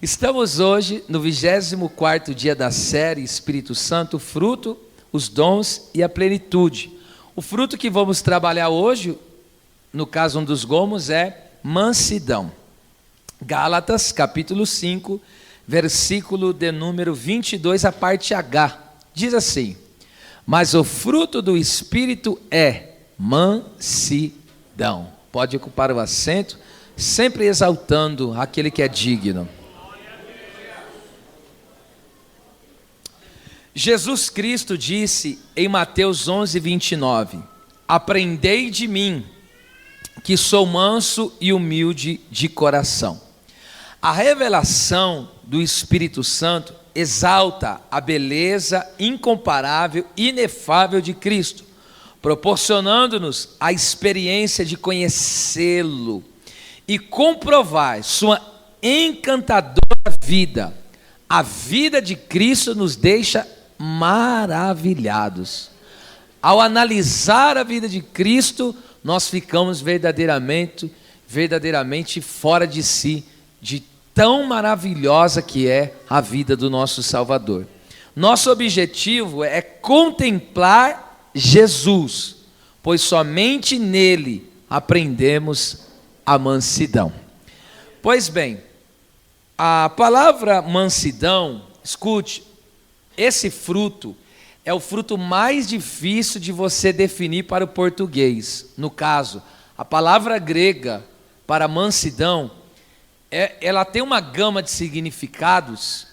Estamos hoje no 24º dia da série Espírito Santo, o fruto, os dons e a plenitude. O fruto que vamos trabalhar hoje, no caso um dos gomos, é mansidão. Gálatas, capítulo 5, versículo de número 22, a parte H. Diz assim: mas o fruto do Espírito é mansidão. Pode ocupar o assento, sempre exaltando aquele que é digno. Jesus Cristo disse em Mateus 11, 29, aprendei de mim, que sou manso e humilde de coração. A revelação do Espírito Santo exalta a beleza incomparável, inefável de Cristo, proporcionando-nos a experiência de conhecê-lo e comprovar sua encantadora vida. A vida de Cristo nos deixa maravilhados. Ao analisar a vida de Cristo, nós ficamos verdadeiramente fora de si, de tão maravilhosa que é a vida do nosso Salvador. Nosso objetivo é contemplar Jesus, pois somente nele aprendemos a mansidão. Pois bem, a palavra mansidão, escute, esse fruto é o fruto mais difícil de você definir para o português. No caso, a palavra grega para mansidão, ela tem uma gama de significados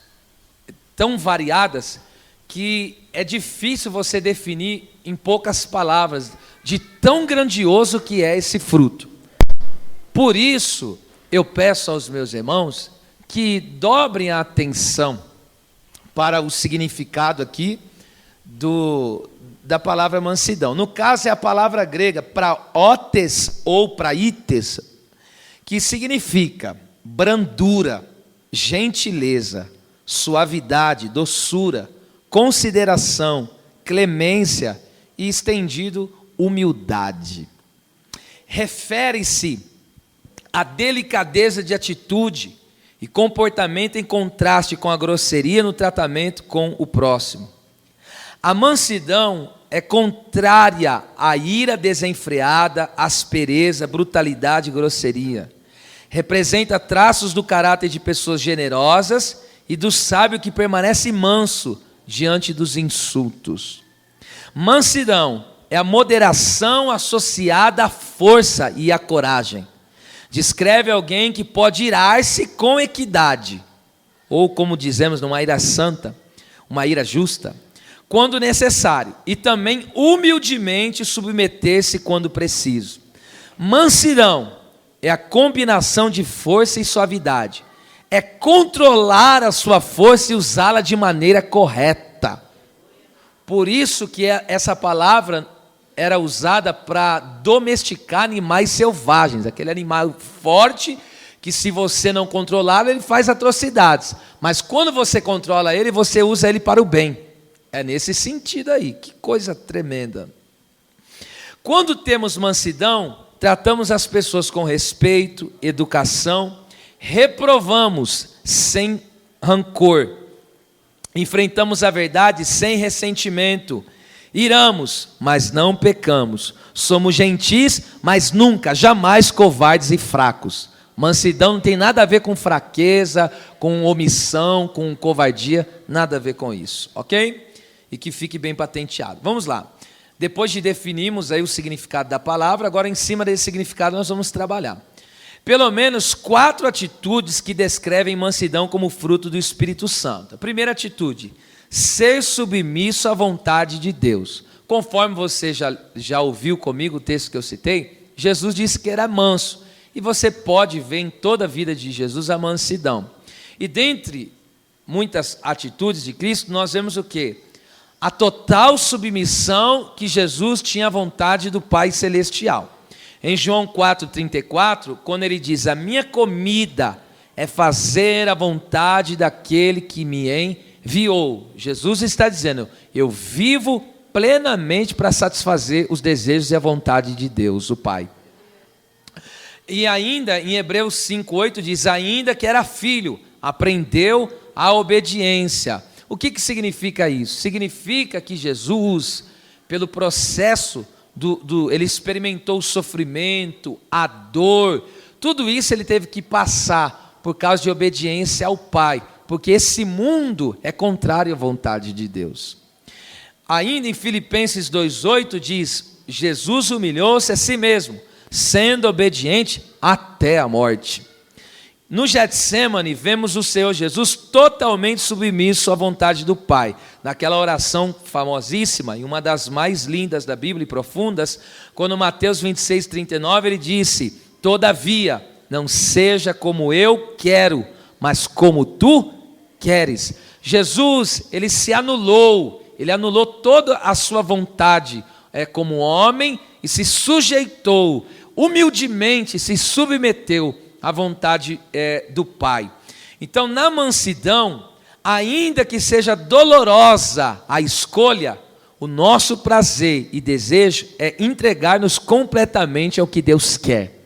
tão variadas que é difícil você definir em poucas palavras de tão grandioso que é esse fruto. Por isso, eu peço aos meus irmãos que dobrem a atenção para o significado aqui da palavra mansidão. No caso é a palavra grega praotes ou praites, que significa brandura, gentileza, suavidade, doçura, consideração, clemência e estendido humildade. Refere-se à delicadeza de atitude e comportamento em contraste com a grosseria no tratamento com o próximo. A mansidão é contrária à ira desenfreada, aspereza, brutalidade e grosseria. Representa traços do caráter de pessoas generosas e do sábio que permanece manso diante dos insultos. Mansidão é a moderação associada à força e à coragem. Descreve alguém que pode irar-se com equidade, ou como dizemos, numa ira santa, uma ira justa, quando necessário, e também humildemente submeter-se quando preciso. Mansidão é a combinação de força e suavidade, é controlar a sua força e usá-la de maneira correta. Por isso que essa palavra era usada para domesticar animais selvagens, aquele animal forte que se você não controlar, ele faz atrocidades, mas quando você controla ele, você usa ele para o bem. É nesse sentido aí, que coisa tremenda. Quando temos mansidão, tratamos as pessoas com respeito, educação, reprovamos sem rancor, enfrentamos a verdade sem ressentimento, iramos, mas não pecamos. Somos gentis, mas nunca, jamais covardes e fracos. Mansidão não tem nada a ver com fraqueza, com omissão, com covardia, nada a ver com isso, ok? E que fique bem patenteado. Vamos lá. Depois de definirmos aí o significado da palavra, agora em cima desse significado nós vamos trabalhar. Pelo menos 4 atitudes que descrevem mansidão como fruto do Espírito Santo. A primeira atitude: ser submisso à vontade de Deus. Conforme você já ouviu comigo o texto que eu citei, Jesus disse que era manso. E você pode ver em toda a vida de Jesus a mansidão. E dentre muitas atitudes de Cristo, nós vemos o quê? A total submissão que Jesus tinha à vontade do Pai Celestial. Em João 4,34, quando ele diz: a minha comida é fazer a vontade daquele que me enviou. Jesus está dizendo: eu vivo plenamente para satisfazer os desejos e a vontade de Deus, o Pai. E ainda em Hebreus 5,8 diz: ainda que era filho, aprendeu a obediência. O que significa isso? Significa que Jesus, pelo processo ele experimentou o sofrimento, a dor, tudo isso ele teve que passar por causa de obediência ao Pai, porque esse mundo é contrário à vontade de Deus. Ainda em Filipenses 2,8 diz: Jesus humilhou-se a si mesmo, sendo obediente até a morte. No Getsêmani, vemos o Senhor Jesus totalmente submisso à vontade do Pai. Naquela oração famosíssima, e uma das mais lindas da Bíblia e profundas, quando Mateus 26:39, ele disse: todavia, não seja como eu quero, mas como tu queres. Jesus, ele se anulou, ele anulou toda a sua vontade como homem e se sujeitou, humildemente se submeteu à vontade do Pai. Então, na mansidão, ainda que seja dolorosa a escolha, o nosso prazer e desejo é entregar-nos completamente ao que Deus quer.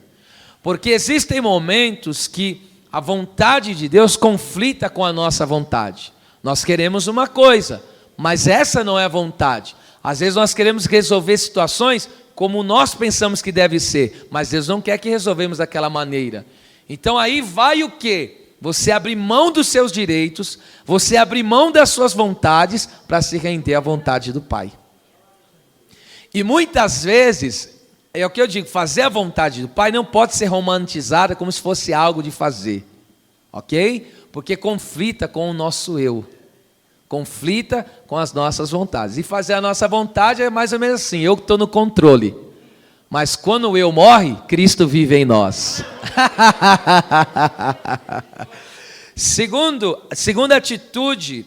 Porque existem momentos que a vontade de Deus conflita com a nossa vontade. Nós queremos uma coisa, mas essa não é a vontade. Às vezes nós queremos resolver situações como nós pensamos que deve ser, mas Deus não quer que resolvemos daquela maneira. Então aí vai o quê? Você abrir mão dos seus direitos, você abrir mão das suas vontades para se render à vontade do Pai. E muitas vezes, é o que eu digo, fazer a vontade do Pai não pode ser romantizada como se fosse algo de fazer, ok? Porque conflita com o nosso eu, conflita com as nossas vontades. E fazer a nossa vontade é mais ou menos assim: eu que estou no controle, mas quando o eu morre, Cristo vive em nós. Segunda atitude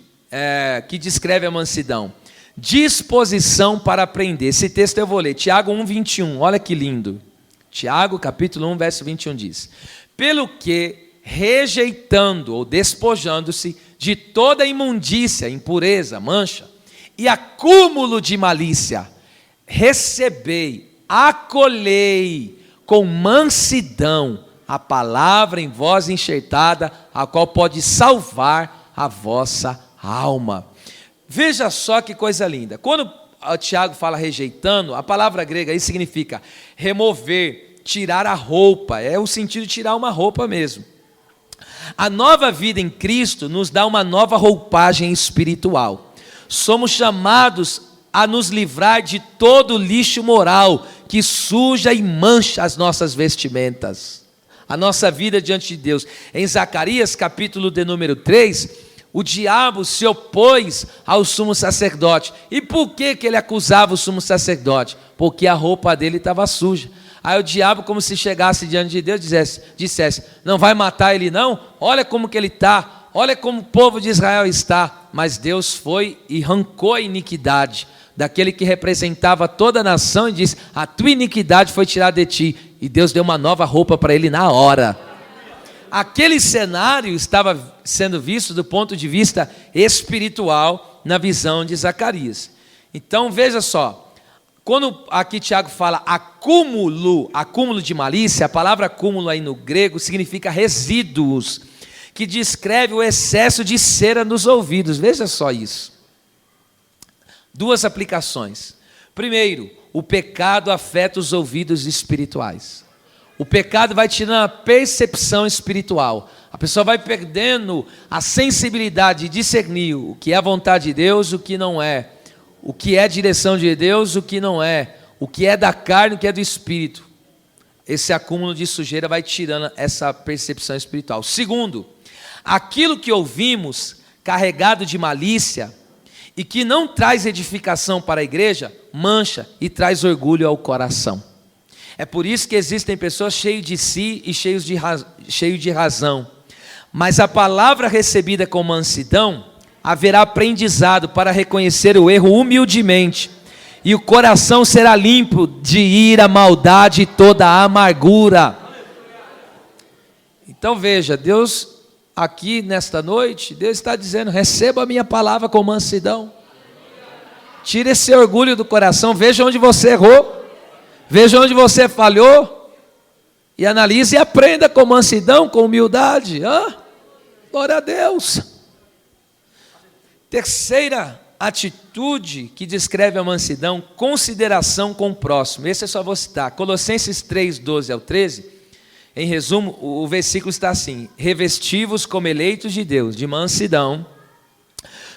que descreve a mansidão: disposição para aprender. Esse texto eu vou ler, Tiago 1:21, olha que lindo. Tiago capítulo 1, verso 21 diz: pelo que, rejeitando ou despojando-se de toda imundícia, impureza, mancha e acúmulo de malícia, recebei, acolhei com mansidão a palavra em vós enxertada, a qual pode salvar a vossa alma. Veja só que coisa linda. Quando o Tiago fala rejeitando, a palavra grega aí significa remover, tirar a roupa. É o sentido de tirar uma roupa mesmo. A nova vida em Cristo nos dá uma nova roupagem espiritual. Somos chamados a nos livrar de todo o lixo moral que suja e mancha as nossas vestimentas, a nossa vida diante de Deus. Em Zacarias capítulo de número 3, o diabo se opôs ao sumo sacerdote. E por que ele acusava o sumo sacerdote? Porque a roupa dele estava suja. Aí o diabo, como se chegasse diante de Deus, dissesse: não vai matar ele não? Olha como que ele está, olha como o povo de Israel está. Mas Deus foi e arrancou a iniquidade daquele que representava toda a nação e disse: a tua iniquidade foi tirada de ti. E Deus deu uma nova roupa para ele na hora. Aquele cenário estava sendo visto do ponto de vista espiritual na visão de Zacarias. Então veja só, quando aqui Tiago fala acúmulo de malícia, a palavra acúmulo aí no grego significa resíduos, que descreve o excesso de cera nos ouvidos. Veja só isso. Duas aplicações. Primeiro, o pecado afeta os ouvidos espirituais. O pecado vai tirando a percepção espiritual. A pessoa vai perdendo a sensibilidade de discernir o que é a vontade de Deus, o que não é. O que é direção de Deus, o que não é. O que é da carne, o que é do espírito. Esse acúmulo de sujeira vai tirando essa percepção espiritual. Segundo, aquilo que ouvimos carregado de malícia e que não traz edificação para a igreja, mancha e traz orgulho ao coração. É por isso que existem pessoas cheias de si e cheios de razão. Mas a palavra recebida com mansidão, haverá aprendizado para reconhecer o erro humildemente. E o coração será limpo de ira, maldade e toda a amargura. Então veja, Deus aqui nesta noite, Deus está dizendo: receba a minha palavra com mansidão. Tire esse orgulho do coração, veja onde você errou. Veja onde você falhou e analise e aprenda com mansidão, com humildade. Glória a Deus. Terceira atitude que descreve a mansidão, consideração com o próximo. Esse eu só vou citar. Colossenses 3, 12 ao 13. Em resumo, o versículo está assim: revesti-vos como eleitos de Deus, de mansidão,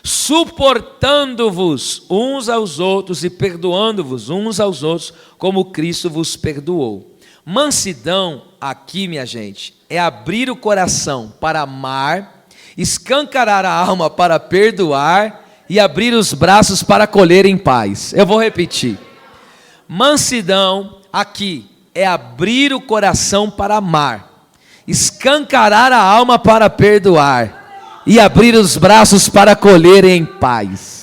suportando-vos uns aos outros e perdoando-vos uns aos outros, como Cristo vos perdoou. Mansidão, aqui, minha gente, é abrir o coração para amar, escancarar a alma para perdoar e abrir os braços para acolher em paz. Eu vou repetir. Mansidão, aqui, é abrir o coração para amar, escancarar a alma para perdoar e abrir os braços para acolher em paz.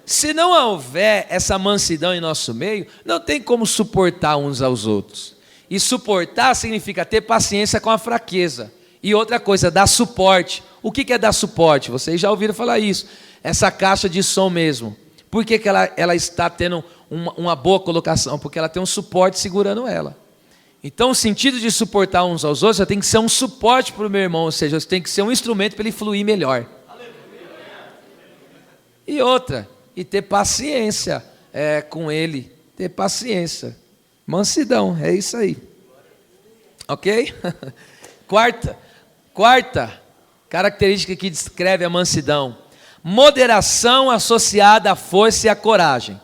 Se não houver essa mansidão em nosso meio, não tem como suportar uns aos outros. E suportar significa ter paciência com a fraqueza. E outra coisa, dar suporte. O que é dar suporte? Vocês já ouviram falar isso. Essa caixa de som mesmo. Por que ela está tendo uma boa colocação? Porque ela tem um suporte segurando ela. Então o sentido de suportar uns aos outros, tem que ser um suporte para o meu irmão. Ou seja, tem que ser um instrumento para ele fluir melhor. E outra, e ter paciência com ele. Ter paciência. Mansidão, é isso aí. Ok? Quarta característica que descreve a mansidão: moderação associada à força e à coragem.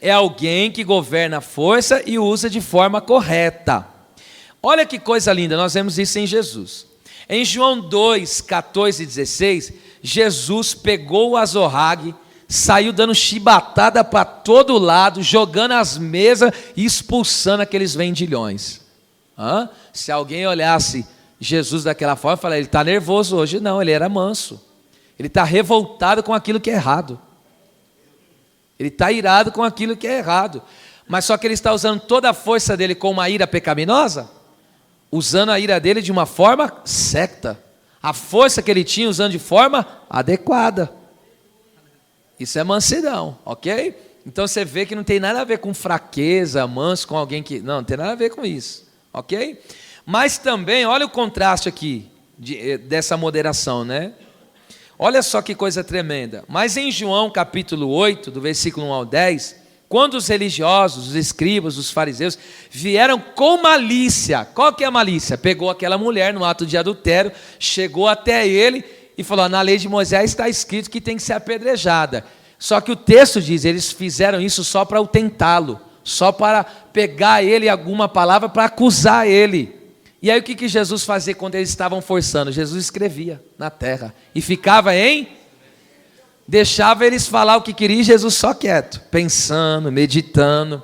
É alguém que governa a força e usa de forma correta. Olha que coisa linda, nós vemos isso em Jesus. Em João 2, 14 e 16, Jesus pegou o azorrague, saiu dando chibatada para todo lado, jogando as mesas e expulsando aqueles vendilhões. Se alguém olhasse Jesus daquela forma, falaria: ele está nervoso hoje. Não, ele era manso. Ele está revoltado com aquilo que é errado. Ele está irado com aquilo que é errado. Mas só que ele está usando toda a força dele com uma ira pecaminosa, usando a ira dele de uma forma certa. A força que ele tinha usando de forma adequada. Isso é mansidão, ok? Então você vê que não tem nada a ver com fraqueza, manso, com alguém que... Não tem nada a ver com isso, ok? Mas também, olha o contraste aqui dessa moderação, né? Olha só que coisa tremenda. Mas em João capítulo 8, do versículo 1 ao 10, quando os religiosos, os escribas, os fariseus, vieram com malícia. Qual que é a malícia? Pegou aquela mulher no ato de adultério, chegou até ele e falou: na lei de Moisés está escrito que tem que ser apedrejada. Só que o texto diz, eles fizeram isso só para o tentá-lo, só para pegar ele alguma palavra para acusar ele. E aí o que Jesus fazia quando eles estavam forçando? Jesus escrevia na terra e ficava deixava eles falar o que queria e Jesus só quieto, pensando, meditando.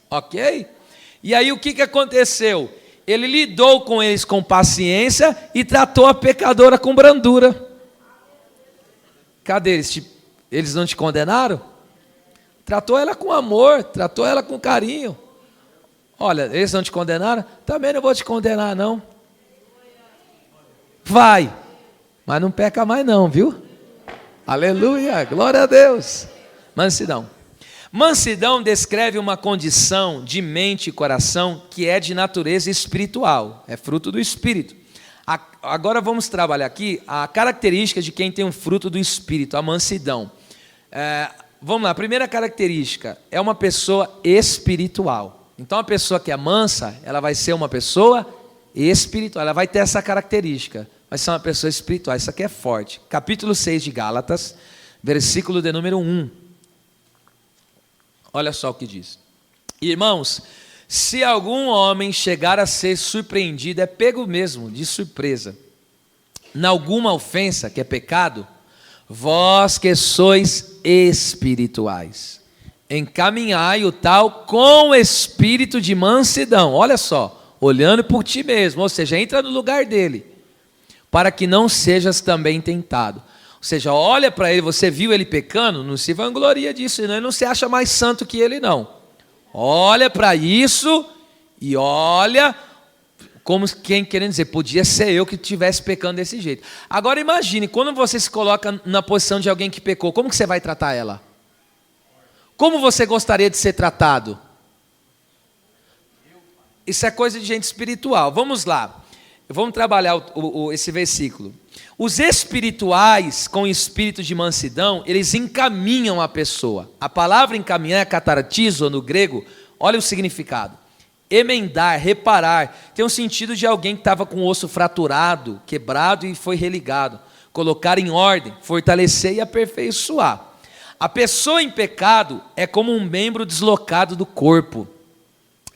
Ok? E aí o que aconteceu? Ele lidou com eles com paciência e tratou a pecadora com brandura. Cadê eles? Eles não te condenaram? Tratou ela com amor, tratou ela com carinho. Olha, eles não te condenaram? Também não vou te condenar, não. Vai, mas não peca mais não, viu? Aleluia, glória a Deus. Mansidão. Mansidão descreve uma condição de mente e coração que é de natureza espiritual, é fruto do Espírito. Agora vamos trabalhar aqui a característica de quem tem um fruto do Espírito, a mansidão. Vamos lá, a primeira característica é uma pessoa espiritual. Então a pessoa que é mansa, ela vai ser uma pessoa espiritual, ela vai ter essa característica, vai ser uma pessoa espiritual. Isso aqui é forte. Capítulo 6 de Gálatas, versículo de número 1. Olha só o que diz: irmãos, se algum homem chegar a ser surpreendido, é pego mesmo de surpresa, em alguma ofensa, que é pecado, vós que sois espirituais, encaminhai o tal com espírito de mansidão. Olha só, olhando por ti mesmo, ou seja, entra no lugar dele, para que não sejas também tentado. Ou seja, olha para ele, você viu ele pecando, não se vangloria disso, ele não se acha mais santo que ele não. Olha para isso e olha como quem querendo dizer, podia ser eu que estivesse pecando desse jeito. Agora imagine, quando você se coloca na posição de alguém que pecou, como que você vai tratar ela? Como você gostaria de ser tratado? Isso é coisa de gente espiritual. Vamos lá. Vamos trabalhar esse versículo. Os espirituais com espírito de mansidão, eles encaminham a pessoa. A palavra encaminhar é katartizo no grego. Olha o significado. Emendar, reparar, tem um sentido de alguém que estava com o osso fraturado, quebrado e foi religado. Colocar em ordem, fortalecer e aperfeiçoar. A pessoa em pecado é como um membro deslocado do corpo,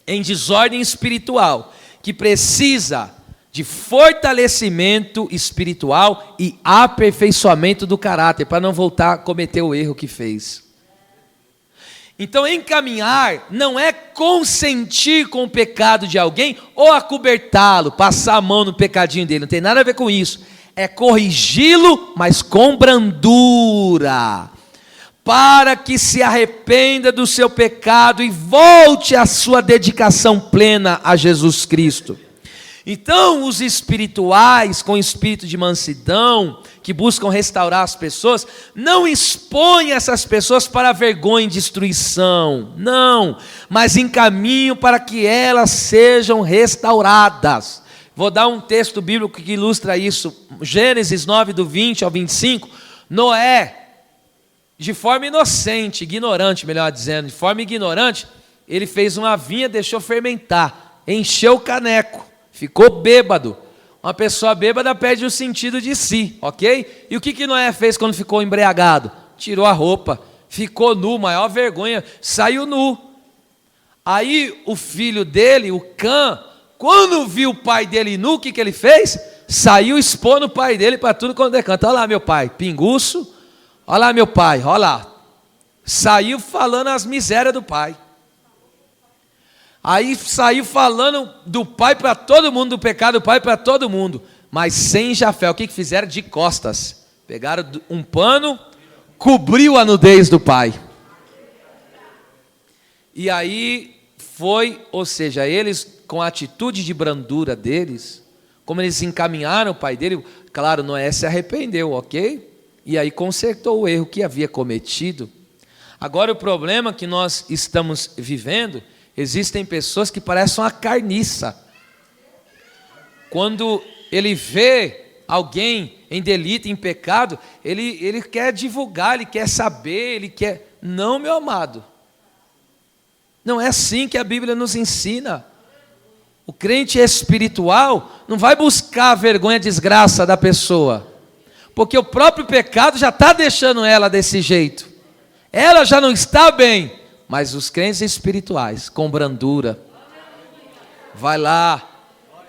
em desordem espiritual, que precisa de fortalecimento espiritual e aperfeiçoamento do caráter, para não voltar a cometer o erro que fez. Então, encaminhar não é consentir com o pecado de alguém ou acobertá-lo, passar a mão no pecadinho dele, não tem nada a ver com isso. É corrigi-lo, mas com brandura, para que se arrependa do seu pecado e volte à sua dedicação plena a Jesus Cristo. Então, os espirituais com espírito de mansidão, que buscam restaurar as pessoas, não expõem essas pessoas para vergonha e destruição, não, mas encaminham para que elas sejam restauradas. Vou dar um texto bíblico que ilustra isso, Gênesis 9, do 20 ao 25, Noé, de forma inocente, ignorante, melhor dizendo, de forma ignorante, ele fez uma vinha, deixou fermentar, encheu o caneco, ficou bêbado. Uma pessoa bêbada perde o sentido de si, ok? E o que Noé fez quando ficou embriagado? Tirou a roupa, ficou nu, maior vergonha, saiu nu. Aí o filho dele, o Cã, quando viu o pai dele nu, o que ele fez? Saiu expondo o pai dele para tudo quando é canto. Olha lá meu pai, pinguço, olha lá meu pai, olha lá. Saiu falando as misérias do pai. Aí saiu falando do pai para todo mundo, do pecado do pai para todo mundo, mas sem Jafé. O que fizeram? De costas. Pegaram um pano, cobriu a nudez do pai. E aí foi, ou seja, eles com a atitude de brandura deles, como eles encaminharam o pai dele, claro, Noé se arrependeu, ok? E aí consertou o erro que havia cometido. Agora o problema que nós estamos vivendo, existem pessoas que parecem uma carniça. Quando ele vê alguém em delito, em pecado, ele quer divulgar, ele quer saber, ele quer... Não, meu amado. Não é assim que a Bíblia nos ensina. O crente espiritual não vai buscar a vergonha, a desgraça da pessoa, porque o próprio pecado já está deixando ela desse jeito. Ela já não está bem. Mas os crentes espirituais, com brandura, vai lá,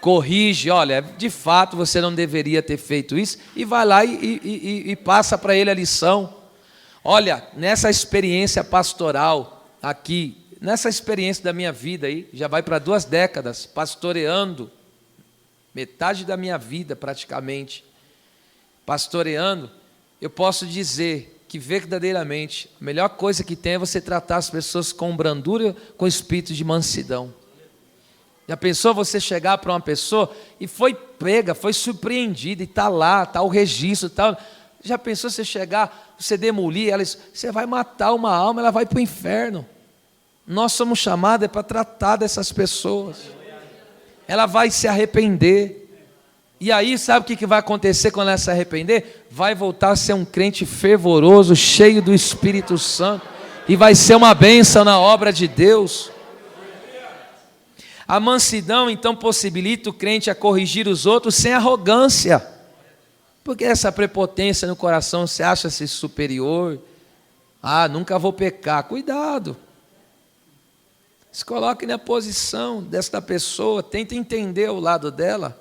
corrige, olha, de fato você não deveria ter feito isso, e vai lá e passa para ele a lição. Olha, nessa experiência pastoral aqui, nessa experiência da minha vida aí, já vai para 2 décadas, pastoreando, metade da minha vida praticamente, pastoreando, eu posso dizer que verdadeiramente a melhor coisa que tem é você tratar as pessoas com brandura, com espírito de mansidão. Já pensou você chegar para uma pessoa e foi pega, foi surpreendida, e está lá, está o registro, tá. Já pensou você chegar, você demolir ela, você vai matar uma alma, ela vai para o inferno. Nós somos chamados para tratar dessas pessoas. Ela vai se arrepender. E aí, sabe o que vai acontecer quando ela se arrepender? Vai voltar a ser um crente fervoroso, cheio do Espírito Santo, e vai ser uma bênção na obra de Deus. A mansidão, então, possibilita o crente a corrigir os outros sem arrogância. Porque essa prepotência no coração, você acha-se superior? Ah, nunca vou pecar. Cuidado. Se coloque na posição desta pessoa, tenta entender o lado dela.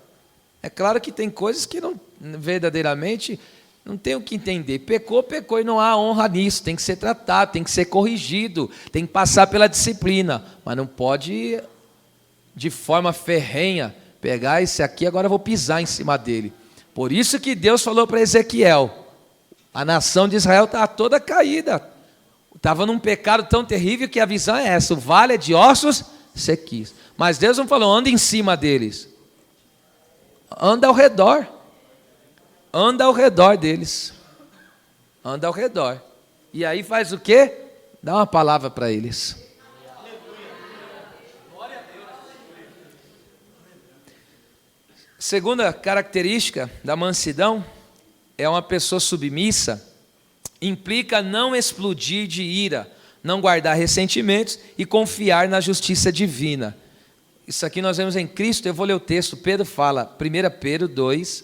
É claro que tem coisas que não, verdadeiramente não tem o que entender. Pecou, pecou, e não há honra nisso. Tem que ser tratado, tem que ser corrigido, tem que passar pela disciplina. Mas não pode, de forma ferrenha, pegar esse aqui, agora eu vou pisar em cima dele. Por isso que Deus falou para Ezequiel, a nação de Israel estava toda caída. Estava num pecado tão terrível que a visão é essa, o vale é de ossos sequis. Mas Deus não falou, anda em cima deles. Anda ao redor. Anda ao redor deles. Anda ao redor. E aí faz o quê? Dá uma palavra para eles. Segunda característica da mansidão é uma pessoa submissa, implica não explodir de ira, não guardar ressentimentos e confiar na justiça divina. Isso aqui nós vemos em Cristo. Eu vou ler o texto. Pedro fala, 1 Pedro 2,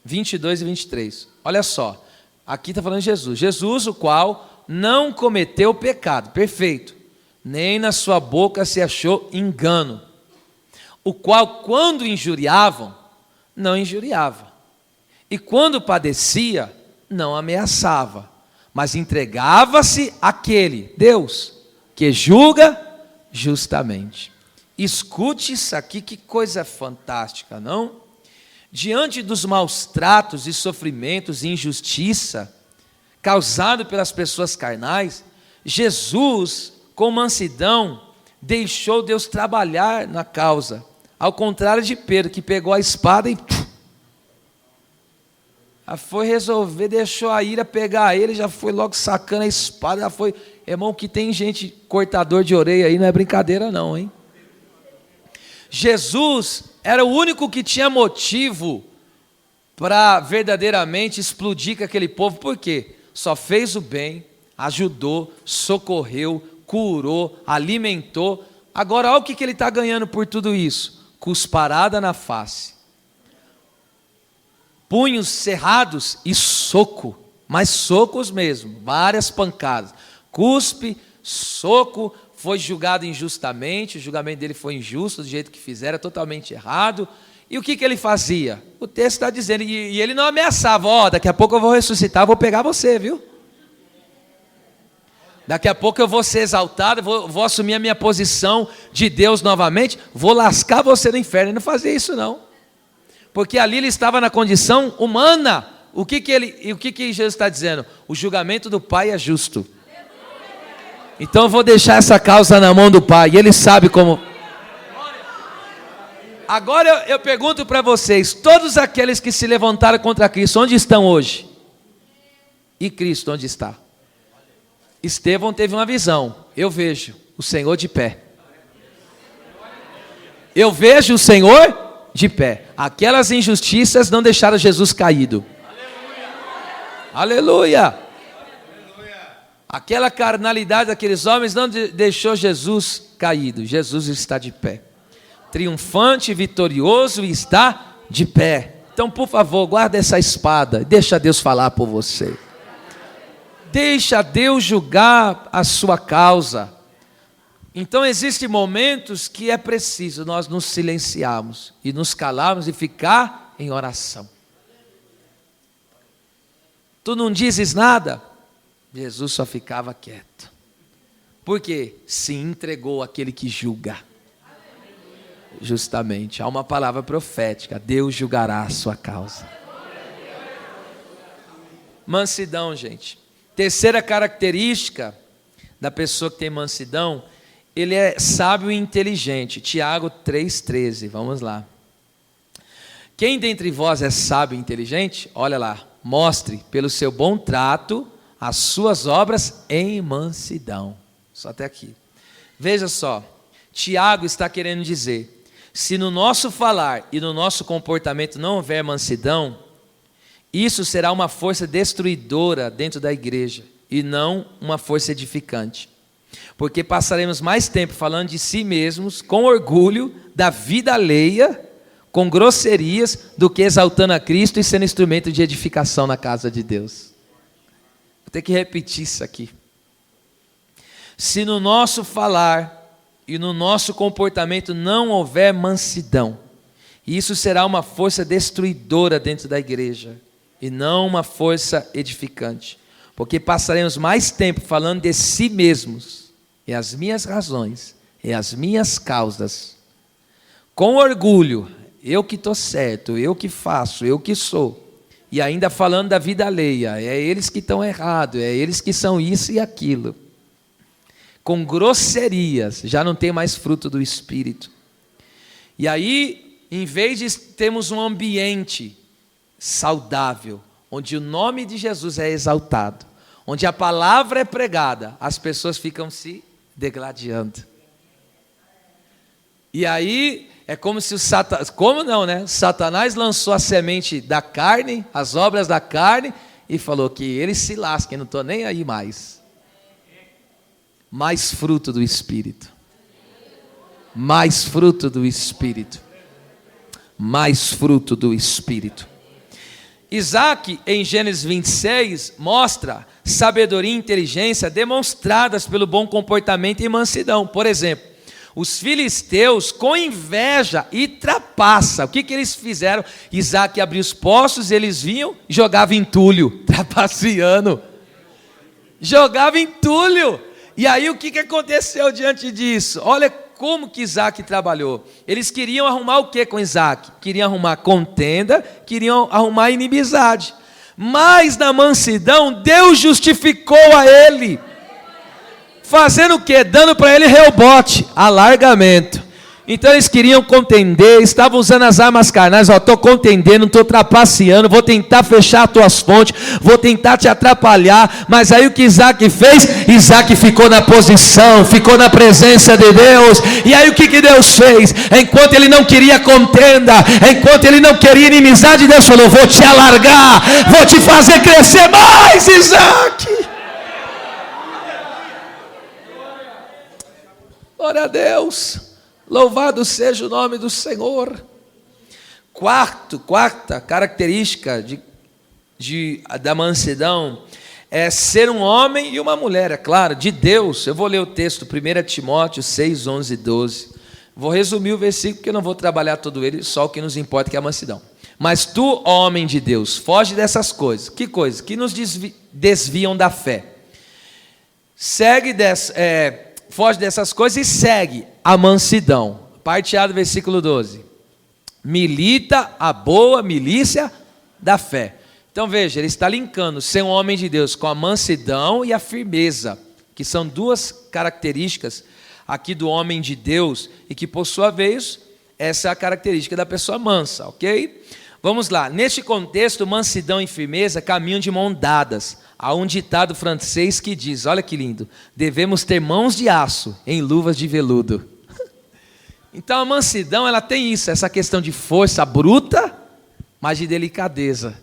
22 e 23. Olha só, aqui está falando de Jesus. Jesus, o qual não cometeu pecado, perfeito, nem na sua boca se achou engano, o qual, quando injuriavam, não injuriava, e quando padecia, não ameaçava, mas entregava-se àquele, Deus, que julga justamente. Escute isso aqui, que coisa fantástica, não? Diante dos maus tratos e sofrimentos e injustiça causado pelas pessoas carnais, Jesus, com mansidão, deixou Deus trabalhar na causa, ao contrário de Pedro, que pegou a espada e foi resolver, deixou a ira pegar ele, já foi logo sacando a espada, já foi. Irmão, que tem gente cortador de orelha aí, não é brincadeira não, hein? Jesus era o único que tinha motivo para verdadeiramente explodir com aquele povo. Por quê? Só fez o bem, ajudou, socorreu, curou, alimentou. Agora olha o que ele está ganhando por tudo isso: cusparada na face, punhos cerrados e soco, mas socos mesmo, várias pancadas, cuspe, soco. Foi julgado injustamente, o julgamento dele foi injusto, do jeito que fizeram, totalmente errado. E o que ele fazia? O texto está dizendo, e ele não ameaçava, daqui a pouco eu vou ressuscitar, vou pegar você, viu? Daqui a pouco eu vou ser exaltado, vou assumir a minha posição de Deus novamente, vou lascar você no inferno. Ele não fazia isso não, porque ali ele estava na condição humana. O que Jesus está dizendo? O julgamento do Pai é justo. Então eu vou deixar essa causa na mão do Pai, e Ele sabe como. Agora eu pergunto para vocês, todos aqueles que se levantaram contra Cristo, onde estão hoje? E Cristo, onde está? Estevão teve uma visão, eu vejo o Senhor de pé. Eu vejo o Senhor de pé. Aquelas injustiças não deixaram Jesus caído. Aleluia! Aquela carnalidade daqueles homens não deixou Jesus caído. Jesus está de pé, triunfante, vitorioso, e está de pé. Então, por favor, guarda essa espada, deixa Deus falar por você, deixa Deus julgar a sua causa. Então, existem momentos que é preciso nós nos silenciarmos e nos calarmos e ficar em oração. Tu não dizes nada? Jesus só ficava quieto. Por quê? Se entregou àquele que julga. Justamente, há uma palavra profética: Deus julgará a sua causa. Mansidão, gente. Terceira característica da pessoa que tem mansidão, ele é sábio e inteligente. Tiago 3,13, vamos lá. Quem dentre vós é sábio e inteligente? Olha lá, mostre pelo seu bom trato as suas obras em mansidão. Só até aqui. Veja só, Tiago está querendo dizer, se no nosso falar e no nosso comportamento não houver mansidão, isso será uma força destruidora dentro da igreja e não uma força edificante. Porque passaremos mais tempo falando de si mesmos, com orgulho, da vida alheia, com grosserias, do que exaltando a Cristo e sendo instrumento de edificação na casa de Deus. Vou ter que repetir isso aqui. Se no nosso falar e no nosso comportamento não houver mansidão, isso será uma força destruidora dentro da igreja e não uma força edificante. Porque passaremos mais tempo falando de si mesmos, e as minhas razões, e as minhas causas, com orgulho, eu que estou certo, eu que faço, eu que sou, e ainda falando da vida alheia, é eles que estão errados, é eles que são isso e aquilo, com grosserias, já não tem mais fruto do Espírito. E aí, em vez de termos um ambiente saudável, onde o nome de Jesus é exaltado, onde a palavra é pregada, as pessoas ficam se degladiando. E aí é como se o Satanás, como não, né? Satanás lançou a semente da carne, as obras da carne, e falou que ele se lasque, não estou nem aí mais. Mais fruto do Espírito. Mais fruto do Espírito. Mais fruto do Espírito. Isaac, em Gênesis 26, mostra sabedoria e inteligência demonstradas pelo bom comportamento e mansidão. Por exemplo, os filisteus, com inveja e trapaça, o que eles fizeram? Isaac abriu os poços, eles vinham e jogavam entulho, trapaceando. Jogava entulho. E aí o que aconteceu diante disso? Olha como que Isaac trabalhou. Eles queriam arrumar o que com Isaac? Queriam arrumar contenda, queriam arrumar inimizade. Mas na mansidão, Deus justificou a ele. Fazendo o quê? Dando para ele rebote, alargamento. Então eles queriam contender, estavam usando as armas carnais. Estou contendendo, estou trapaceando, vou tentar fechar as tuas fontes, vou tentar te atrapalhar. Mas aí o que Isaac fez? Isaac ficou na posição, ficou na presença de Deus. E aí o que Deus fez? Enquanto ele não queria contenda, enquanto ele não queria inimizade, Deus falou: vou te alargar, vou te fazer crescer mais, Isaac. Glória a Deus. Louvado seja o nome do Senhor. Quarta característica da mansidão é ser um homem e uma mulher, é claro, de Deus. Eu vou ler o texto, 1 Timóteo 6, 11 e 12. Vou resumir o versículo, porque eu não vou trabalhar todo ele, só o que nos importa, que é a mansidão. Mas tu, homem de Deus, foge dessas coisas. Que coisas? Que nos desviam da fé. Foge dessas coisas e segue a mansidão. Parte A do versículo 12. Milita a boa milícia da fé. Então veja, ele está linkando ser um homem de Deus com a mansidão e a firmeza, que são duas características aqui do homem de Deus, e que por sua vez, essa é a característica da pessoa mansa, ok? Vamos lá, neste contexto, mansidão e firmeza caminham de mão dadas. Há um ditado francês que diz, olha que lindo: devemos ter mãos de aço em luvas de veludo. Então a mansidão, ela tem isso, essa questão de força bruta, mas de delicadeza.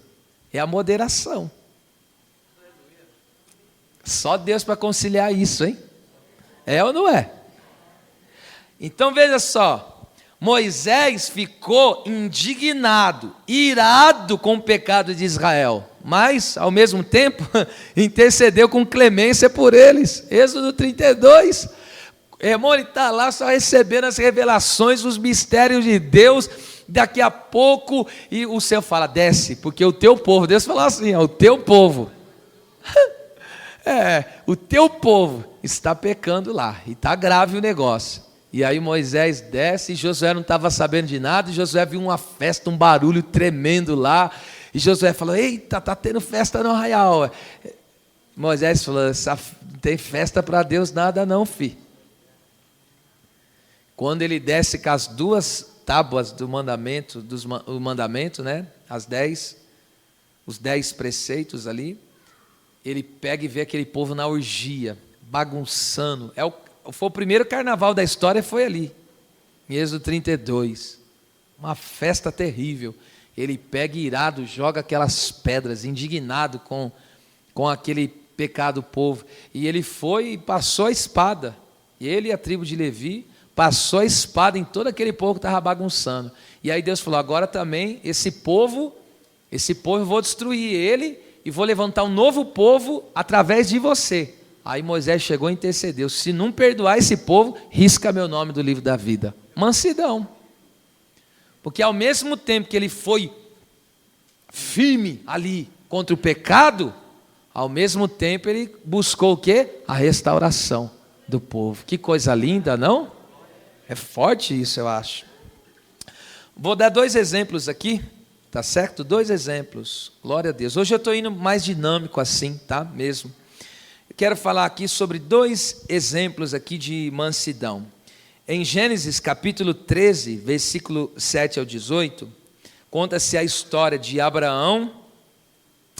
É a moderação. Só Deus para conciliar isso, hein? É ou não é? Então veja só, Moisés ficou indignado, irado com o pecado de Israel, mas ao mesmo tempo intercedeu com clemência por eles. Êxodo 32, irmão, ele está lá só recebendo as revelações, os mistérios de Deus. Daqui a pouco, e o Senhor fala: desce, porque o teu povo, Deus fala assim, o teu povo, o teu povo está pecando lá, e está grave o negócio. E aí Moisés desce, e Josué não estava sabendo de nada, e Josué viu uma festa, um barulho tremendo lá, e Josué falou: eita, está tendo festa no arraial. Moisés falou: não tem festa para Deus nada não, filho. Quando ele desce com as duas tábuas do mandamento, o mandamento, né? Os 10 preceitos ali, ele pega e vê aquele povo na orgia, bagunçando. Foi o primeiro carnaval da história, foi ali, em Êxodo 32, uma festa terrível. Ele pega irado, joga aquelas pedras, indignado com aquele pecado do povo, e ele foi e passou a espada, ele e a tribo de Levi, passou a espada em todo aquele povo que estava bagunçando. E aí Deus falou: agora também esse povo eu vou destruir ele, e vou levantar um novo povo através de você. Aí Moisés chegou e intercedeu: se não perdoar esse povo, risca meu nome do livro da vida. Mansidão. Porque ao mesmo tempo que ele foi firme ali contra o pecado, ao mesmo tempo ele buscou o quê? A restauração do povo. Que coisa linda, não? É forte isso, eu acho. Vou dar 2 exemplos aqui, tá certo? 2 exemplos, glória a Deus. Hoje eu estou indo mais dinâmico assim, tá? Mesmo. Eu quero falar aqui sobre 2 exemplos aqui de mansidão. Em Gênesis capítulo 13, versículo 7 ao 18, conta-se a história de Abraão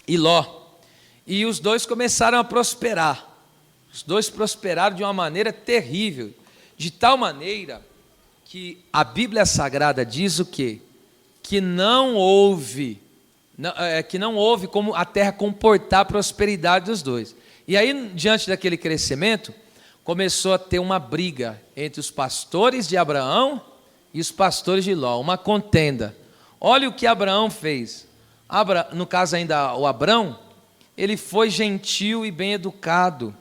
e Ló. E os dois começaram a prosperar. Os dois prosperaram de uma maneira terrível, de tal maneira que a Bíblia Sagrada diz o quê? Que não houve como a terra comportar a prosperidade dos dois. E aí, diante daquele crescimento, começou a ter uma briga entre os pastores de Abraão e os pastores de Ló, uma contenda. Olha o que Abraão fez. No caso ainda o Abrão, ele foi gentil e bem educado,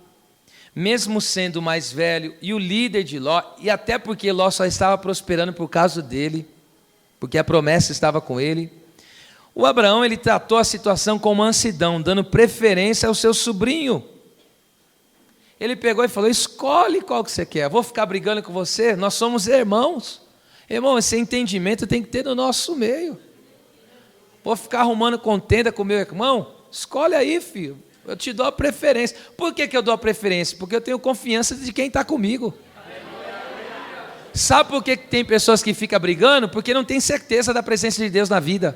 mesmo sendo mais velho, e o líder de Ló, e até porque Ló só estava prosperando por causa dele, porque a promessa estava com ele. O Abraão, ele tratou a situação com mansidão, dando preferência ao seu sobrinho. Ele pegou e falou: escolhe qual que você quer, vou ficar brigando com você, nós somos irmãos. Irmão, esse entendimento tem que ter no nosso meio. Vou ficar arrumando contenda com meu irmão? Escolhe aí, filho. Eu te dou a preferência. Por que eu dou a preferência? Porque eu tenho confiança de quem está comigo. Sabe por que tem pessoas que ficam brigando? Porque não tem certeza da presença de Deus na vida.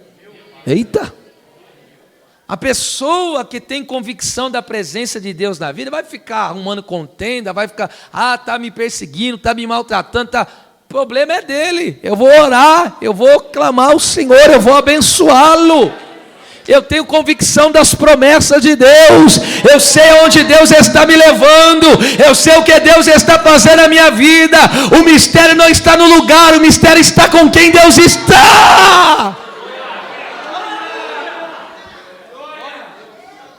Eita! A pessoa que tem convicção da presença de Deus na vida vai ficar arrumando contenda, vai ficar, está me perseguindo, está me maltratando, o problema é dele. Eu vou orar, eu vou clamar ao Senhor, eu vou abençoá-lo. Eu tenho convicção das promessas de Deus, eu sei onde Deus está me levando, eu sei o que Deus está fazendo na minha vida. O mistério não está no lugar, o mistério está com quem Deus está.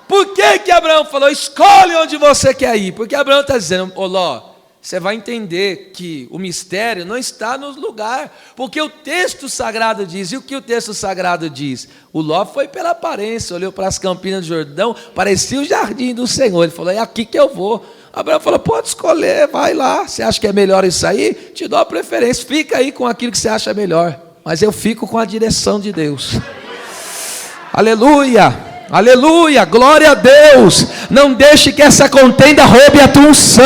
Por que Abraão falou: escolhe onde você quer ir? Porque Abraão está dizendo: ô Ló, você vai entender que o mistério não está no lugar, porque o texto sagrado diz. E o que o texto sagrado diz? O Ló foi pela aparência, olhou para as campinas do Jordão, parecia o jardim do Senhor. Ele falou: é aqui que eu vou. Abraão falou: pode escolher, vai lá. Você acha que é melhor isso aí? Te dou a preferência, fica aí com aquilo que você acha melhor, mas eu fico com a direção de Deus. Aleluia! Aleluia, glória a Deus. Não deixe que essa contenda roube a tua unção,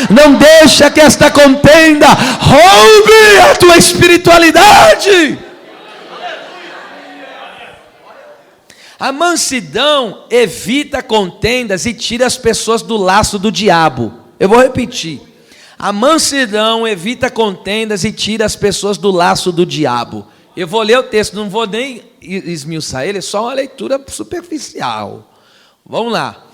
não deixe que esta contenda roube a tua espiritualidade. A mansidão evita contendas e tira as pessoas do laço do diabo. Eu vou repetir: a mansidão evita contendas e tira as pessoas do laço do diabo. Eu vou ler o texto, não vou nem esmiuçar ele, é só uma leitura superficial. Vamos lá.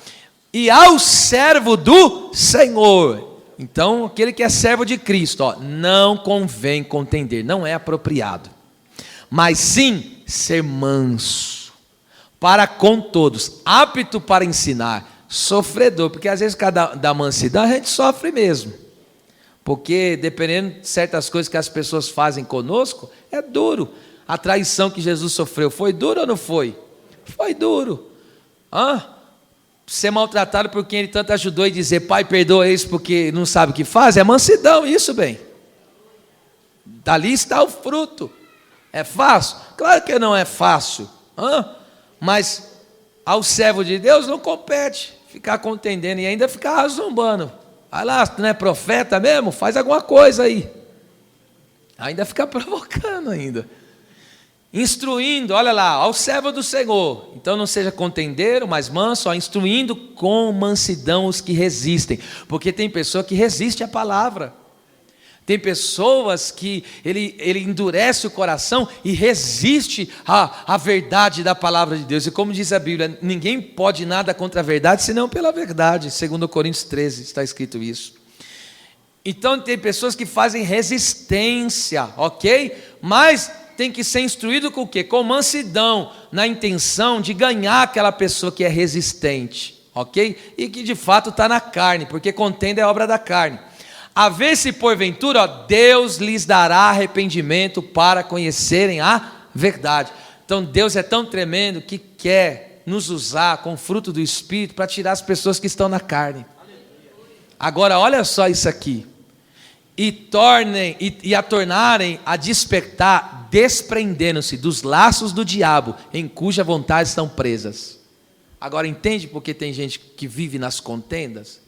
E ao servo do Senhor. Então, aquele que é servo de Cristo, não convém contender, não é apropriado. Mas sim ser manso, para com todos, apto para ensinar, sofredor. Porque às vezes, da mansidão, a gente sofre mesmo. Porque dependendo de certas coisas que as pessoas fazem conosco, é duro. A traição que Jesus sofreu foi duro ou não foi? Foi duro. Ser maltratado por quem ele tanto ajudou e dizer: pai, perdoa eles porque não sabe o que faz, é mansidão isso, bem. Dali está o fruto. É fácil? Claro que não é fácil. Mas ao servo de Deus não compete ficar contendendo e ainda ficar zombando. Vai lá, tu não é profeta mesmo? Faz alguma coisa aí. Ainda fica provocando ainda. Instruindo, olha lá, ao servo do Senhor. Então não seja contendeiro, mas manso, instruindo com mansidão os que resistem. Porque tem pessoa que resiste à palavra. Tem pessoas que ele endurece o coração e resiste à verdade da palavra de Deus. E como diz a Bíblia, ninguém pode nada contra a verdade, senão pela verdade. 2 Coríntios 13 está escrito isso. Então tem pessoas que fazem resistência, ok? Mas tem que ser instruído com o quê? Com mansidão, na intenção de ganhar aquela pessoa que é resistente, ok? E que de fato está na carne, porque contenda é obra da carne. A ver se porventura, Deus lhes dará arrependimento para conhecerem a verdade. Então Deus é tão tremendo que quer nos usar com o fruto do Espírito para tirar as pessoas que estão na carne. Agora olha só isso aqui. E a tornarem a despertar, desprendendo-se dos laços do diabo, em cuja vontade estão presas. Agora entende porque tem gente que vive nas contendas,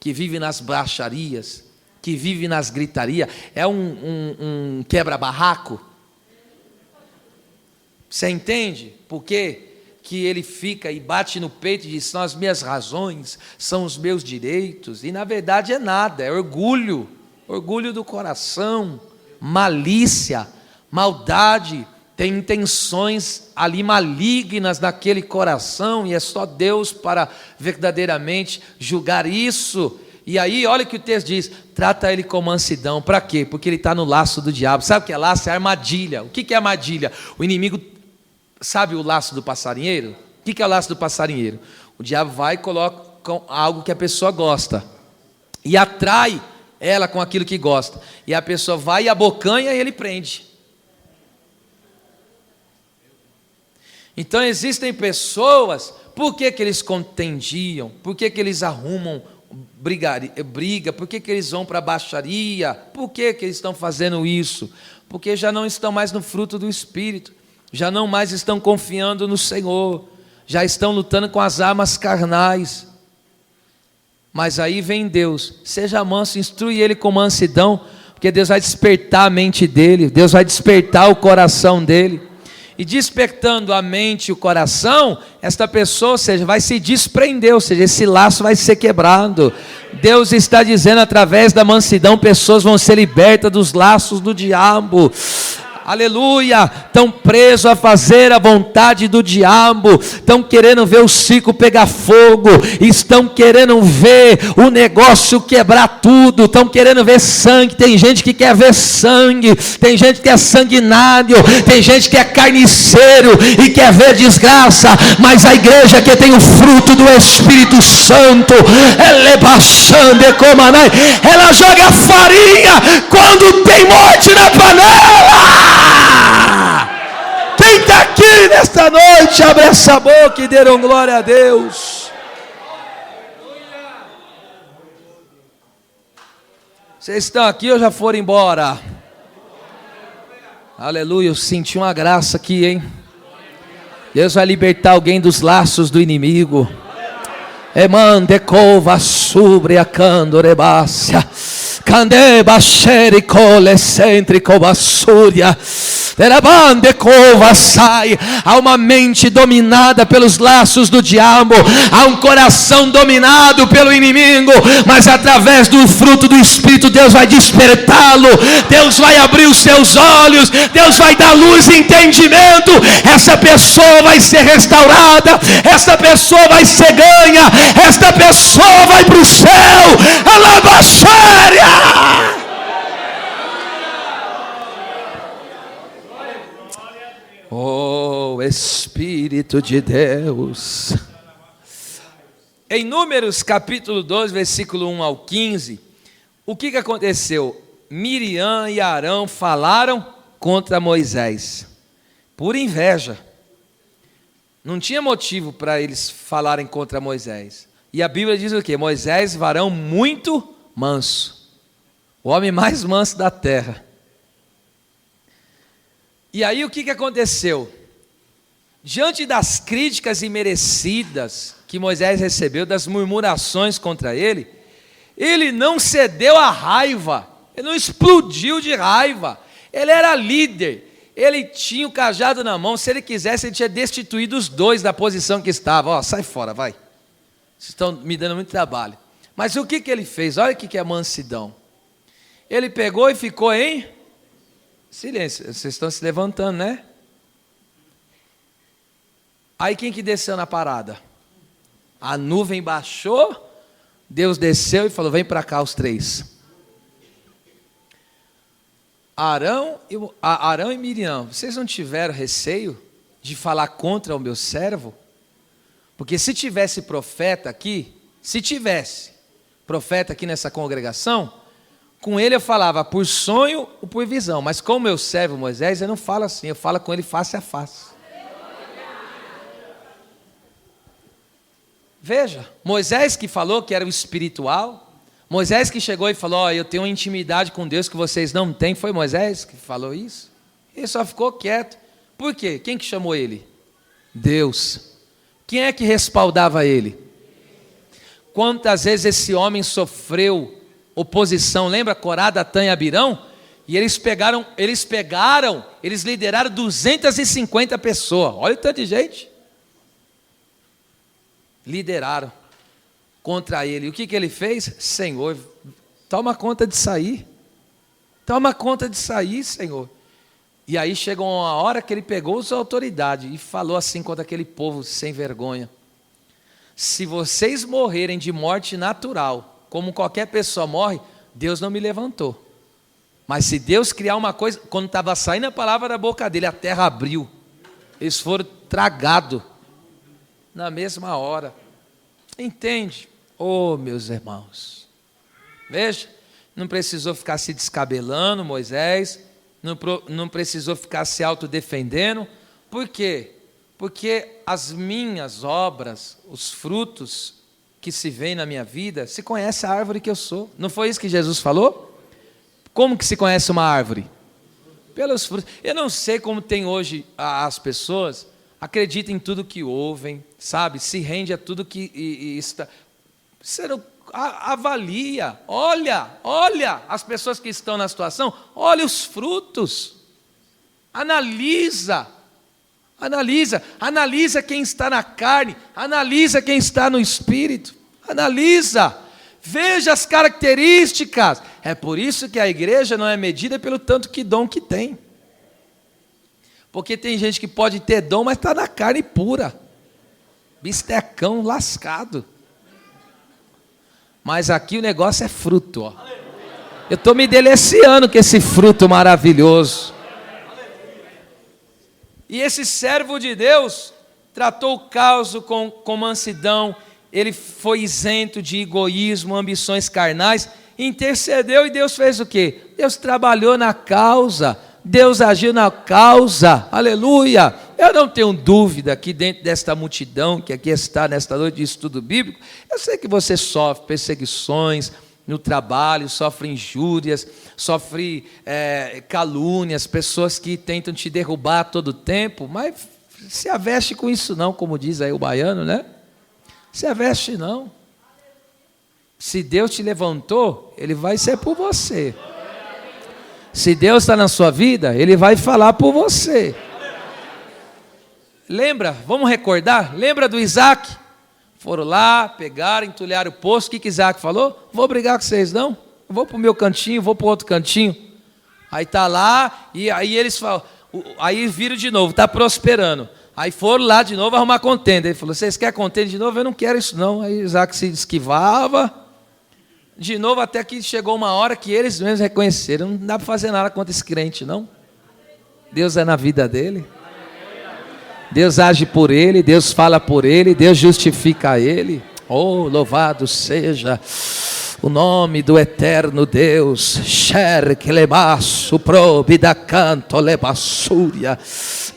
que vive nas baixarias, que vive nas gritarias, é um quebra-barraco. Você entende por quê? Que ele fica e bate no peito e diz: são as minhas razões, são os meus direitos, e na verdade é nada, é orgulho do coração, malícia, maldade, tem intenções ali malignas naquele coração, e é só Deus para verdadeiramente julgar isso. E aí, olha o que o texto diz: trata ele com mansidão. Para quê? Porque ele está no laço do diabo. Sabe o que é laço? É armadilha. O que é armadilha? O inimigo, sabe o laço do passarinheiro? O que é o laço do passarinheiro? O diabo vai e coloca algo que a pessoa gosta e atrai ela com aquilo que gosta, e a pessoa vai e abocanha e ele prende. Então existem pessoas, por que eles contendiam? Por que eles arrumam briga? Por que eles vão para a baixaria? Por que eles estão fazendo isso? Porque já não estão mais no fruto do Espírito, já não mais estão confiando no Senhor, já estão lutando com as armas carnais. Mas aí vem Deus: seja manso, instrui ele com mansidão, porque Deus vai despertar a mente dele, Deus vai despertar o coração dele. E despertando a mente e o coração, esta pessoa, ou seja, vai se desprender, ou seja, esse laço vai ser quebrado. Deus está dizendo, através da mansidão, pessoas vão ser libertas dos laços do diabo. Aleluia, estão presos a fazer a vontade do diabo, estão querendo ver o circo pegar fogo, estão querendo ver o negócio quebrar tudo, estão querendo ver sangue. Tem gente que quer ver sangue, tem gente que é sanguinário, tem gente que é carniceiro e quer ver desgraça. Mas a igreja que tem o fruto do Espírito Santo, ela joga farinha quando tem morte na panela. Quem está aqui nesta noite, abre essa boca e dê glória a Deus. Vocês estão aqui ou já foram embora? Aleluia, eu senti uma graça aqui, hein? Deus vai libertar alguém dos laços do inimigo. Emande cova sobre a candorebácia. Candeba xeri cole centrico bassúria. Há uma mente dominada pelos laços do diabo, há um coração dominado pelo inimigo, mas através do fruto do Espírito, Deus vai despertá-lo, Deus vai abrir os seus olhos, Deus vai dar luz e entendimento. Essa pessoa vai ser restaurada, essa pessoa vai ser ganha, esta pessoa vai para o céu. Alabaxéria! Oh, Espírito de Deus. Em Números capítulo 12, versículo 1 ao 15, o que aconteceu? Miriam e Arão falaram contra Moisés, por inveja. Não tinha motivo para eles falarem contra Moisés. E a Bíblia diz o quê? Moisés, varão muito manso, o homem mais manso da terra. E aí o que aconteceu? Diante das críticas imerecidas que Moisés recebeu, das murmurações contra ele, ele não cedeu à raiva, ele não explodiu de raiva. Ele era líder, ele tinha o cajado na mão. Se ele quisesse, ele tinha destituído os dois da posição que estavam. Ó, sai fora, vai, vocês estão me dando muito trabalho. Mas o que ele fez? Olha o que é mansidão. Ele pegou e ficou em silêncio. Vocês estão se levantando, né? Aí quem que desceu na parada? A nuvem baixou, Deus desceu e falou: vem para cá os três. Arão e Miriam, vocês não tiveram receio de falar contra o meu servo? Porque se tivesse profeta aqui, nessa congregação, com ele eu falava por sonho ou por visão, mas com o meu servo Moisés eu não falo assim, eu falo com ele face a face. Veja, Moisés que falou que era o espiritual, Moisés que chegou e falou: eu tenho uma intimidade com Deus que vocês não têm. Foi Moisés que falou isso? Ele só ficou quieto. Por quê? Quem que chamou ele? Deus. Quem é que respaldava ele? Quantas vezes esse homem sofreu oposição? Lembra Corá, Datã e Abirão? E eles lideraram 250 pessoas. Olha o tanto de gente. Lideraram contra ele. E o que ele fez? Senhor, toma conta disso aí. Toma conta disso aí, Senhor. E aí chegou uma hora que ele pegou sua autoridade e falou assim contra aquele povo sem vergonha: se vocês morrerem de morte natural, como qualquer pessoa morre, Deus não me levantou. Mas se Deus criar uma coisa, quando estava saindo a palavra da boca dele, a terra abriu. Eles foram tragados na mesma hora. Entende? Oh, meus irmãos. Veja, não precisou ficar se descabelando, Moisés. Não precisou ficar se autodefendendo. Por quê? Porque as minhas obras, os frutos que se veem na minha vida, se conhece a árvore que eu sou. Não foi isso que Jesus falou? Como que se conhece uma árvore? Pelos frutos. Eu não sei como tem hoje as pessoas, acreditam em tudo que ouvem, sabe? Se rende a tudo que está. Você não avalia, olha as pessoas que estão na situação, olha os frutos, analisa quem está na carne, analisa quem está no espírito, analisa, veja as características. É por isso que a igreja não é medida pelo tanto que dom que tem, porque tem gente que pode ter dom, mas está na carne pura, bistecão lascado. Mas aqui o negócio é fruto, ó. Eu estou me deliciando com esse fruto maravilhoso. E esse servo de Deus tratou o caos com mansidão. Ele foi isento de egoísmo, ambições carnais, intercedeu, e Deus fez o quê? Deus trabalhou na causa, Deus agiu na causa, aleluia. Eu não tenho dúvida que dentro desta multidão que aqui está nesta noite de estudo bíblico, eu sei que você sofre perseguições no trabalho, sofre injúrias, sofre calúnias, pessoas que tentam te derrubar a todo tempo, mas se aveste com isso não, como diz aí o baiano, né? Se aveste não. Se Deus te levantou, Ele vai ser por você. Se Deus está na sua vida, Ele vai falar por você. Lembra, vamos recordar? Lembra do Isaac? Foram lá, pegaram, entulharam o poço. O que Isaac falou? Vou brigar com vocês não, eu vou para o meu cantinho, vou para o outro cantinho. Aí está lá, e aí eles falam, aí viram de novo, está prosperando. Aí foram lá de novo arrumar contenda. Ele falou, vocês querem contenda de novo? Eu não quero isso não. Aí Isaac se esquivava, de novo, até que chegou uma hora que eles mesmos reconheceram, não dá para fazer nada contra esse crente não. Deus é na vida dele, Deus age por ele, Deus fala por ele, Deus justifica ele. Oh, louvado seja o nome do eterno Deus. Sherk lebasso probida canto lebassúria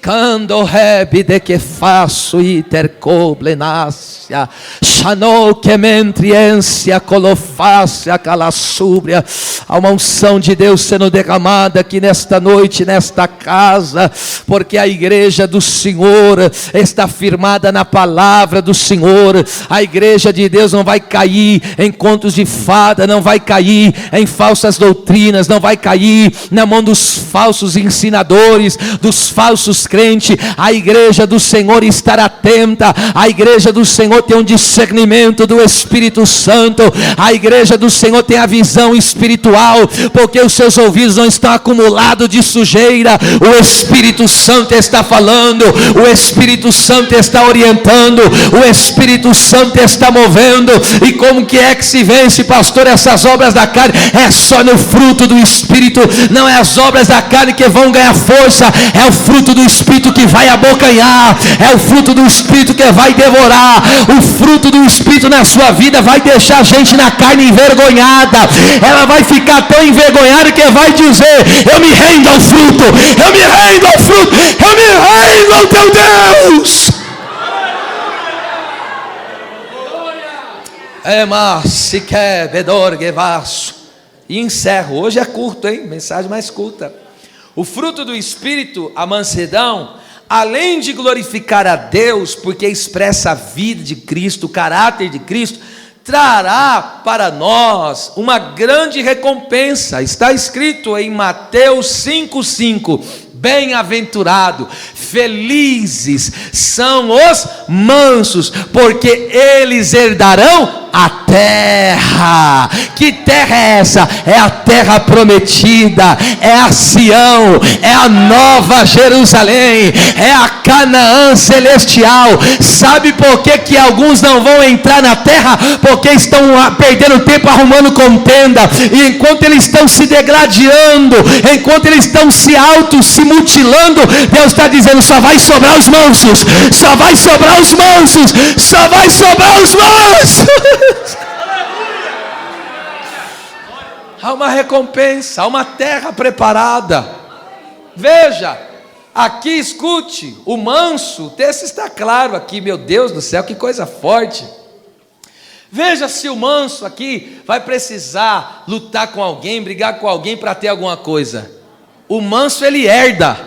cando rebi de que faço iter coblenácia chanou que mentriência colofácia calassúbria. Há uma unção de Deus sendo derramada aqui nesta noite, nesta casa, porque a igreja do Senhor está firmada na palavra do Senhor. A igreja de Deus não vai cair em contos de fada, não vai cair em falsas doutrinas, não vai cair na mão dos falsos ensinadores, dos falsos crentes. A igreja do Senhor estará atenta, a igreja do Senhor tem um discernimento do Espírito Santo, a igreja do Senhor tem a visão espiritual, porque os seus ouvidos não estão acumulados de sujeira. O Espírito Santo está falando, o Espírito Santo está orientando, o Espírito Santo está movendo. E como que é que se vence, pastor, essas obras da carne? É só no fruto do Espírito. Não é as obras da carne que vão ganhar força, é o fruto do Espírito que vai abocanhar, é o fruto do Espírito que vai devorar. O fruto do Espírito na sua vida vai deixar a gente na carne envergonhada. Ela vai ficar tão envergonhada que vai dizer, eu me rendo ao fruto, eu me rendo ao fruto, eu me rendo ao teu Deus. Se quer bedor gevasso. E encerro, hoje é curto, hein? Mensagem mais curta. O fruto do Espírito, a mansidão, além de glorificar a Deus, porque expressa a vida de Cristo, o caráter de Cristo, trará para nós uma grande recompensa. Está escrito em Mateus 5,5: bem-aventurado, felizes são os mansos, porque eles herdarão a terra. Que terra é essa? É a terra prometida, é a Sião, é a nova Jerusalém, é a Canaã celestial. Sabe por que alguns não vão entrar na terra? Porque estão perdendo tempo arrumando contenda, e enquanto eles estão se degradando, enquanto eles estão se mutilando, Deus está dizendo: só vai sobrar os mansos, só vai sobrar os mansos, só vai sobrar os mansos. Há uma recompensa, há uma terra preparada. Veja, aqui escute, o manso, o texto está claro aqui, meu Deus do céu, que coisa forte. Veja se o manso aqui vai precisar lutar com alguém, brigar com alguém para ter alguma coisa. O manso ele herda,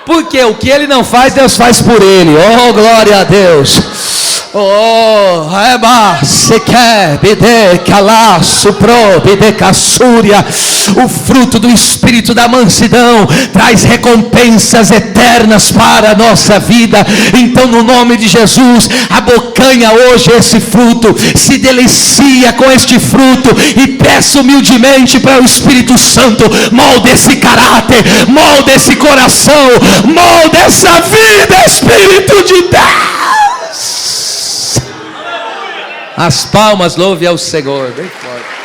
porque o que ele não faz, Deus faz por ele. Oh, glória a Deus. Oh, eba, sequer, bide, calaço, pro, bide, caçúria. O fruto do espírito da mansidão traz recompensas eternas para a nossa vida. Então, no nome de Jesus, abocanha hoje esse fruto, se delicia com este fruto e peça humildemente para o Espírito Santo: molde esse caráter, molde esse coração, molde essa vida, Espírito de Deus. As palmas, louve ao Senhor, bem forte.